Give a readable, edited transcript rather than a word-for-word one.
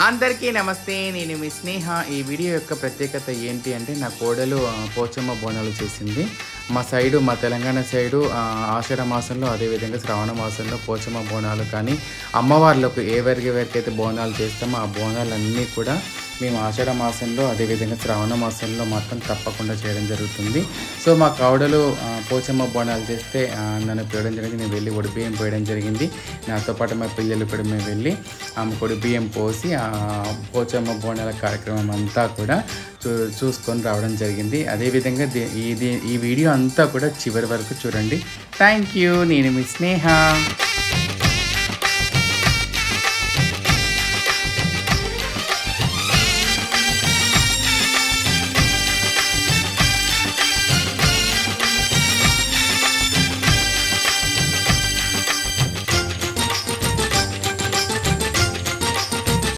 అందరికీ నమస్తే. నేను మీ స్నేహ. ఈ వీడియో యొక్క ప్రత్యేకత ఏంటి అంటే, నా కోడలు పోచమ్మ బోనాలు చేసింది. మా తెలంగాణ సైడు ఆషాఢ మాసంలో, అదేవిధంగా శ్రావణ మాసంలో పోచమ్మ బోనాలు కానీ, అమ్మవార్లకు ఎవరికైతే బోనాలు చేస్తామో ఆ బోనాలన్నీ కూడా మేము ఆషాఢ మాసంలో, అదేవిధంగా శ్రావణ మాసంలో మాత్రం తప్పకుండా చేయడం జరుగుతుంది. సో మా కోడలు పోచమ్మ బోనాలు చేస్తే నన్ను పిలవడం జరిగింది. నేను వెళ్ళి బియ్యం పోయడం జరిగింది. నాతో పాటు మా పిల్లలు కూడా మేము వెళ్ళి బియ్యం పోసి పోచమ్మ బోనాల కార్యక్రమం అంతా కూడా చూసుకొని రావడం జరిగింది. అదేవిధంగా ఈ వీడియో అంతా కూడా చివరి వరకు చూడండి. Thank you. నేను మీ స్నేహ.